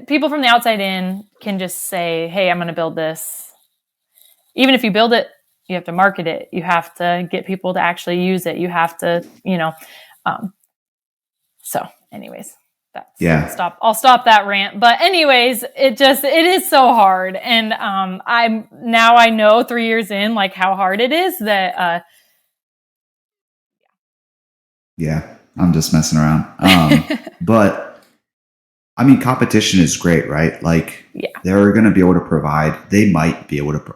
people from the outside in can just say, hey, I'm going to build this. Even if you build it, you have to market it. You have to get people to actually use it. You have to, so anyways, I'll stop that rant. But anyways, it is so hard. And I know 3 years in, like, how hard it is that, yeah, I'm just messing around. But competition is great, right? Like, yeah, they're going to be able to provide, they might be able to,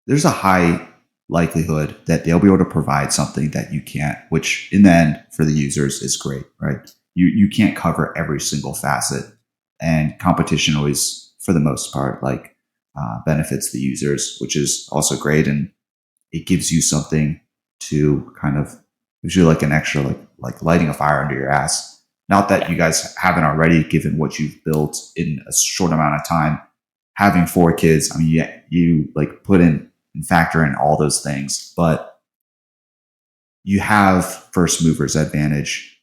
there's a high likelihood that they'll be able to provide something that you can't, which in the end for the users is great, right? You can't cover every single facet, and competition always, for the most part, benefits the users, which is also great. And it gives you something to kind of gives you like an extra like lighting a fire under your ass. Not that you guys haven't already, given what you've built in a short amount of time. Having 4 kids, I mean, you like put in and factor in all those things, but you have first movers advantage.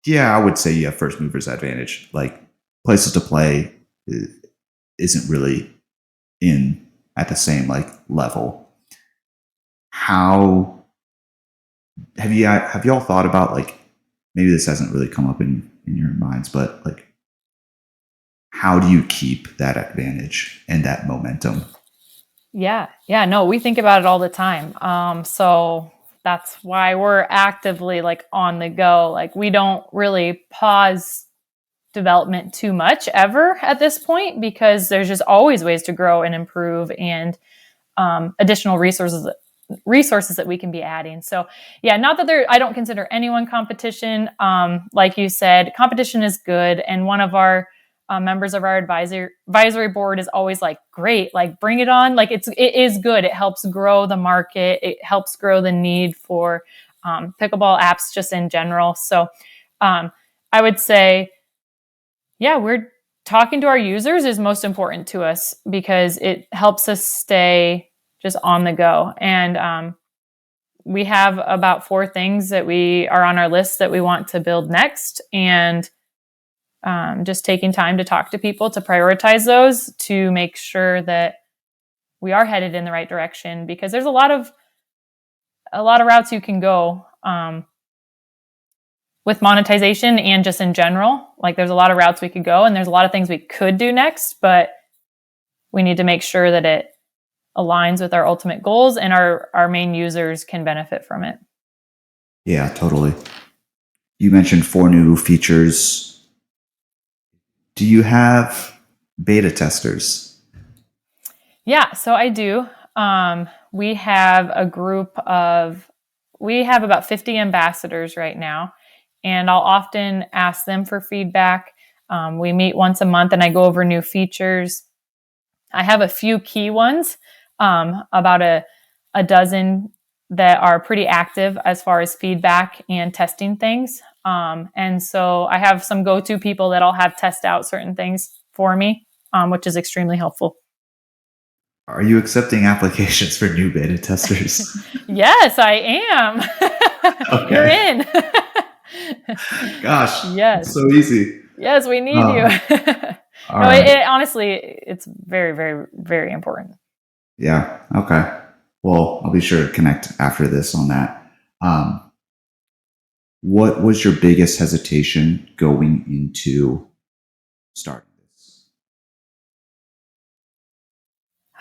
Yeah, I would say you have first movers advantage. Like places to play isn't really in at the same like level. How have y'all thought about, like, maybe this hasn't really come up in your minds, but like how do you keep that advantage and that momentum? Yeah. No, we think about it all the time. So that's why we're actively like on the go. Like we don't really pause development too much ever at this point, because there's just always ways to grow and improve, and additional resources that we can be adding. So yeah, not that I don't consider anyone competition. Like you said, competition is good. And one of our members of our advisory board is always like, great, like bring it on. Like it is good. It helps grow the market. It helps grow the need for pickleball apps just in general. So I would say, yeah, we're talking to our users is most important to us, because it helps us stay just on the go. And we have about 4 things that we are on our list that we want to build next. And just taking time to talk to people to prioritize those, to make sure that we are headed in the right direction, because there's a lot of routes you can go with monetization and just in general. Like there's a lot of routes we could go, and there's a lot of things we could do next, but we need to make sure that it aligns with our ultimate goals and our main users can benefit from it. Yeah, totally. You mentioned 4 new features. Do you have beta testers? Yeah, so I do. We have about 50 ambassadors right now, and I'll often ask them for feedback. We meet once a month and I go over new features. I have a few key ones, about a dozen that are pretty active as far as feedback and testing things. And so I have some go-to people that I'll have test out certain things for me, which is extremely helpful. Are you accepting applications for new beta testers? Yes, I am. Okay. You're in. Gosh, Yes. it's so easy. Yes, we need you. All No, right. honestly, it's very, very, very important. Yeah. Okay. Well, I'll be sure to connect after this on that. What was your biggest hesitation going into starting this?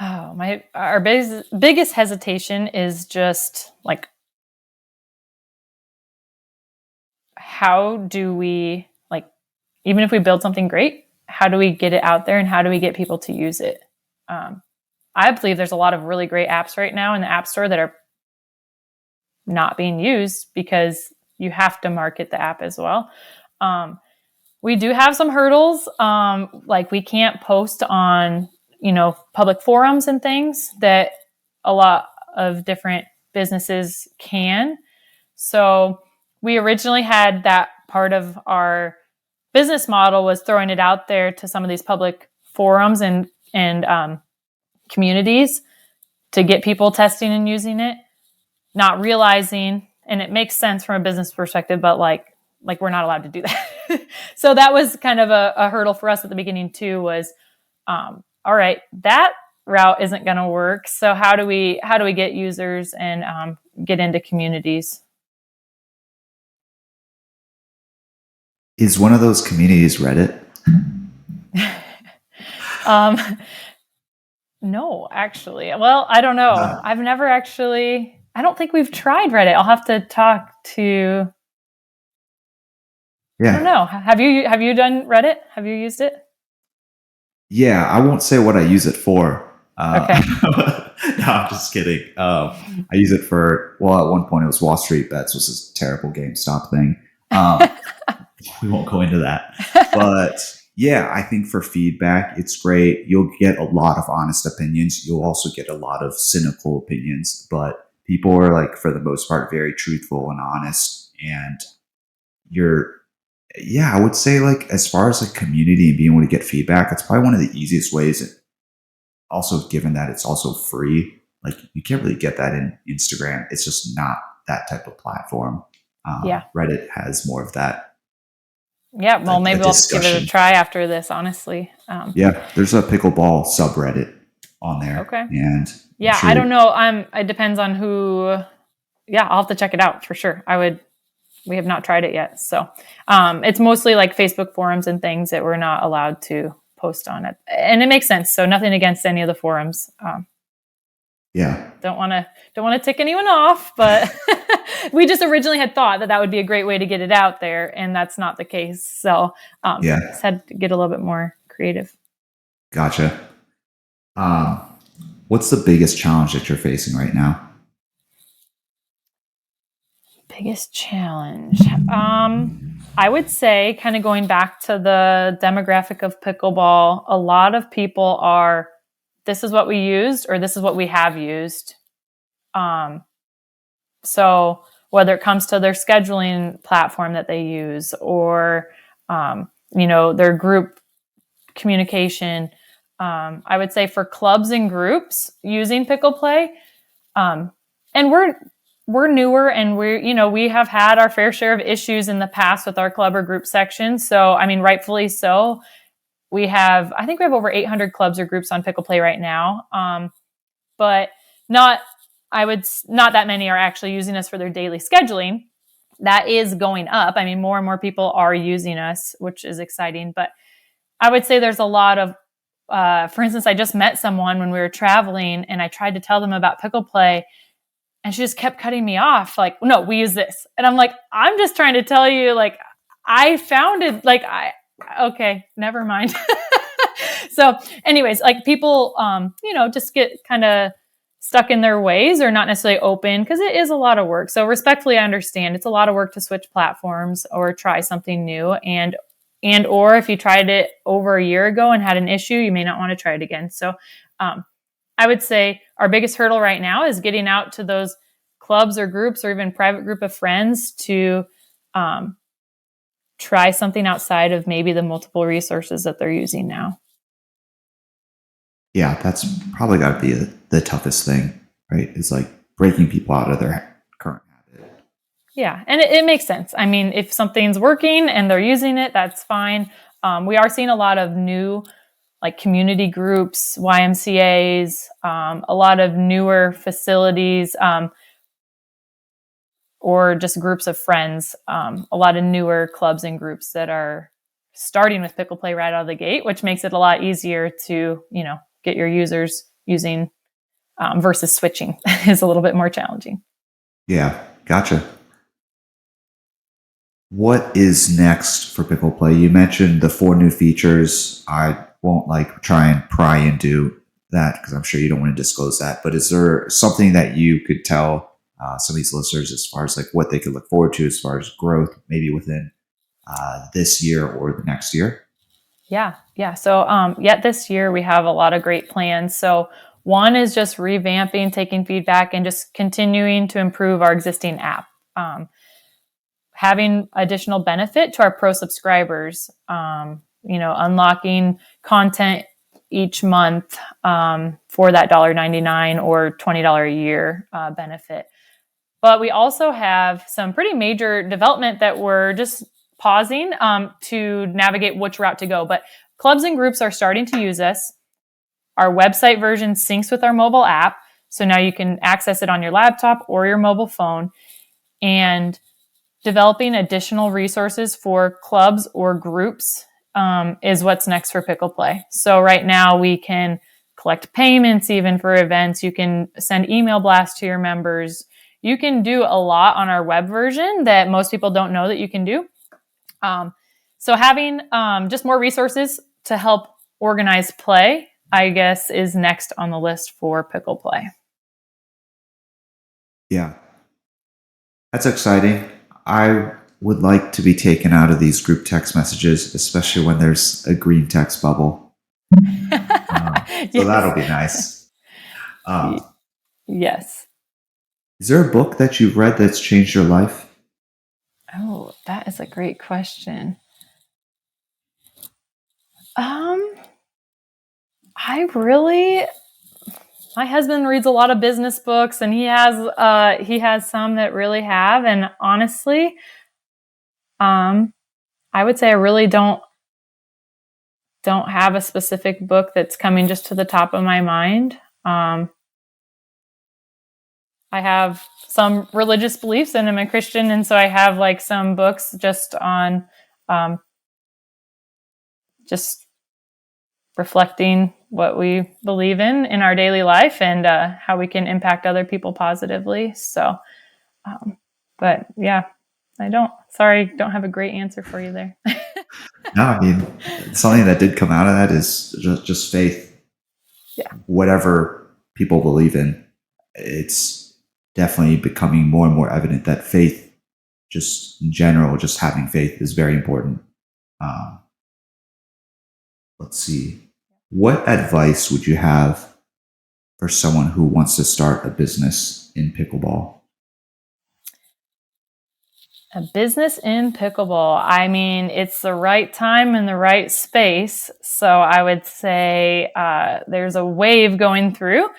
Oh, our biggest hesitation is just like, how do we, like, even if we build something great, how do we get it out there and how do we get people to use it? I believe there's a lot of really great apps right now in the App Store that are not being used because you have to market the app as well. We do have some hurdles. Like we can't post on, public forums and things that a lot of different businesses can. So we originally had that part of our business model was throwing it out there to some of these public forums and communities to get people testing and using it, not realizing, and it makes sense from a business perspective, but like we're not allowed to do that. So that was kind of a hurdle for us at the beginning too, was, all right, that route isn't going to work. So how do we get users and get into communities? Is one of those communities Reddit? No, actually. Well, I don't know. I've never actually, I don't think we've tried Reddit. I'll have to talk to, I don't know. Have you done Reddit? Have you used it? Yeah, I won't say what I use it for. Okay. No, I'm just kidding. I use it for, well, at one point it was Wall Street Bets, which is a terrible GameStop thing. We won't go into that. But yeah, I think for feedback, it's great. You'll get a lot of honest opinions. You'll also get a lot of cynical opinions, but people are like, for the most part, very truthful and honest. And I would say like, as far as like community and being able to get feedback, it's probably one of the easiest ways. Also, given that it's also free, like you can't really get that in Instagram. It's just not that type of platform. Reddit has more of that. Yeah, well, maybe we'll give it a try after this, honestly. There's a pickleball subreddit on there. Okay. And sure I don't know. It depends on who. Yeah, I'll have to check it out for sure. We have not tried it yet. So it's mostly like Facebook forums and things that we're not allowed to post on it. And it makes sense. So nothing against any of the forums. Don't want to tick anyone off, but we just originally had thought that would be a great way to get it out there, and that's not the case. So just had to get a little bit more creative. Gotcha. What's the biggest challenge that you're facing right now? Biggest challenge. I would say, kind of going back to the demographic of pickleball, a lot of people are, this is what we used, or this is what we have used. So whether it comes to their scheduling platform that they use, or, their group communication, I would say for clubs and groups using PicklePlay, and we're newer, and we have had our fair share of issues in the past with our club or group section. So, I mean, rightfully so. I think we have over 800 clubs or groups on PicklePlay right now. But not that many are actually using us for their daily scheduling. That is going up. I mean, more and more people are using us, which is exciting. But I would say there's a lot of, for instance, I just met someone when we were traveling, and I tried to tell them about PicklePlay, and she just kept cutting me off. Like, no, we use this. And I'm like, I'm just trying to tell you, like, I found it, like, okay, never mind. So anyways, like people, just get kind of stuck in their ways, or not necessarily open, because it is a lot of work. So respectfully, I understand it's a lot of work to switch platforms or try something new. Or if you tried it over a year ago and had an issue, you may not want to try it again. So, I would say our biggest hurdle right now is getting out to those clubs or groups, or even private group of friends, to try something outside of maybe the multiple resources that they're using now. Yeah, that's probably got to be the toughest thing, right? It's like breaking people out of their current habit. Yeah, and it makes sense. I mean, if something's working and they're using it, that's fine. We are seeing a lot of new, like, community groups, YMCAs, a lot of newer facilities, or just groups of friends, a lot of newer clubs and groups that are starting with PicklePlay right out of the gate, which makes it a lot easier to, get your users using, versus switching is a little bit more challenging. Yeah, gotcha. What is next for PicklePlay? You mentioned the 4 new features. I won't try and pry into that, because I'm sure you don't want to disclose that. But is there something that you could tell some of these listeners as far as what they could look forward to as far as growth, maybe within this year or the next year? Yeah. So, this year we have a lot of great plans. So one is just revamping, taking feedback, and just continuing to improve our existing app. Having additional benefit to our pro subscribers, unlocking content each month for that $1.99 or $20 a year benefit. But we also have some pretty major development that we're just pausing to navigate which route to go. But clubs and groups are starting to use us. Our website version syncs with our mobile app. So now you can access it on your laptop or your mobile phone. And developing additional resources for clubs or groups is what's next for PicklePlay. So right now we can collect payments even for events. You can send email blasts to your members. You can do a lot on our web version that most people don't know that you can do. So having just more resources to help organize play, I guess, is next on the list for PicklePlay. Yeah, that's exciting. I would like to be taken out of these group text messages, especially when there's a green text bubble. So that'll be nice. Yes. Is there a book that you've read that's changed your life? Oh, that is a great question. My husband reads a lot of business books, and he has some that really have. And honestly, I would say I really don't have a specific book that's coming just to the top of my mind. I have some religious beliefs, and I'm a Christian, and so I have like some books just on just reflecting what we believe in our daily life, and how we can impact other people positively. So, but yeah, don't have a great answer for you there. No, I mean, something that did come out of that is just faith. Yeah. Whatever people believe in, it's definitely becoming more and more evident that faith, just in general, just having faith is very important. Let's see. What advice would you have for someone who wants to start a business in pickleball? A business in pickleball. I mean, it's the right time and the right space. So I would say there's a wave going through.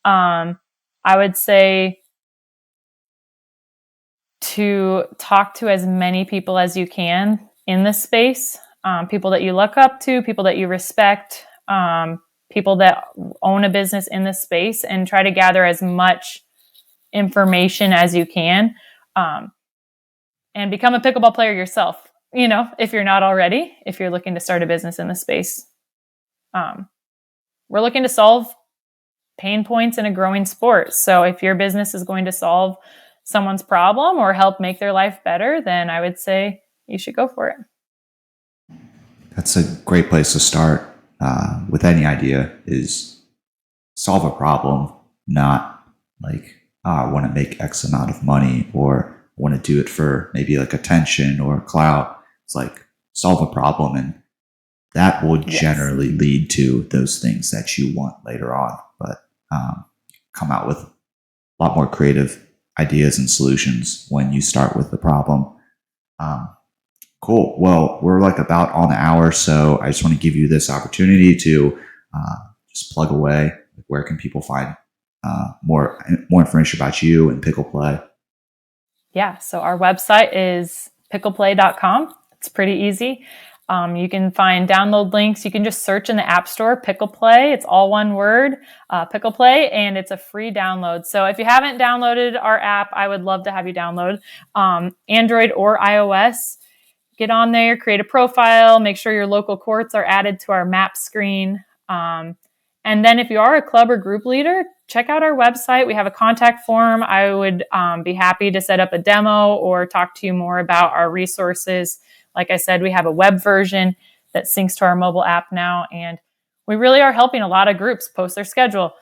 I would say to talk to as many people as you can in this space. People that you look up to, people that you respect, people that own a business in this space, and try to gather as much information as you can. And become a pickleball player yourself, if you're not already, if you're looking to start a business in the space. We're looking to solve pain points in a growing sport. So if your business is going to solve someone's problem or help make their life better, then I would say you should go for it. That's a great place to start with any idea, is solve a problem, not like, I want to make X amount of money, or I want to do it for maybe like attention or clout. It's like, solve a problem, and that will generally lead to those things that you want later on. But come out with a lot more creative ideas and solutions when you start with the problem. Cool. Well, we're like about on the hour, so I just want to give you this opportunity to just plug away. Where can people find more information about you and PicklePlay? Yeah, so our website is pickleplay.com. It's pretty easy. You can find download links. You can just search in the App Store, PicklePlay. It's all one word, PicklePlay, and it's a free download. So if you haven't downloaded our app, I would love to have you download Android or iOS. Get on there, create a profile, make sure your local courts are added to our map screen. And then if you are a club or group leader, check out our website. We have a contact form. I would be happy to set up a demo or talk to you more about our resources. Like I said, we have a web version that syncs to our mobile app now. And we really are helping a lot of groups post their schedule,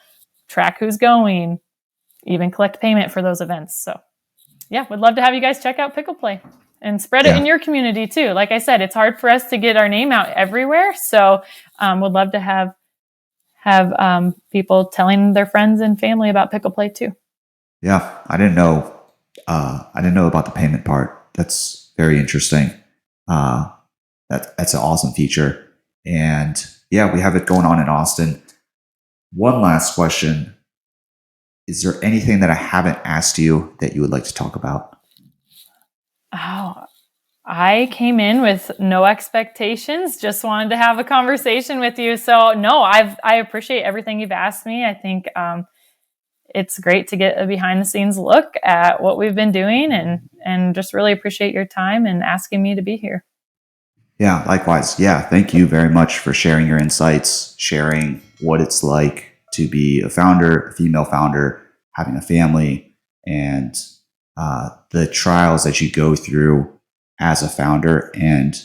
track who's going, even collect payment for those events. So yeah, would love to have you guys check out PicklePlay and spread it in your community too. Like I said, it's hard for us to get our name out everywhere. So would love to have people telling their friends and family about PicklePlay too. Yeah, I didn't know about the payment part. That's very interesting. That's an awesome feature. And yeah, we have it going on in Austin. One last question. Is there anything that I haven't asked you that you would like to talk about? Oh, I came in with no expectations, just wanted to have a conversation with you. So no, I appreciate everything you've asked me. I think it's great to get a behind the scenes look at what we've been doing, and just really appreciate your time and asking me to be here. Yeah, likewise. Yeah, thank you very much for sharing your insights, sharing what it's like to be a founder, a female founder, having a family, and the trials that you go through as a founder, and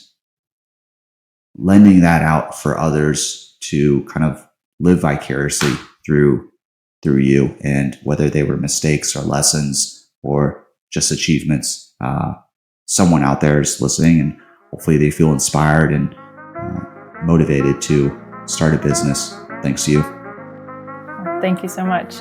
lending that out for others to kind of live vicariously through you, and whether they were mistakes or lessons or just achievements. Someone out there is listening, and hopefully they feel inspired and motivated to start a business. Thanks to you. Thank you so much.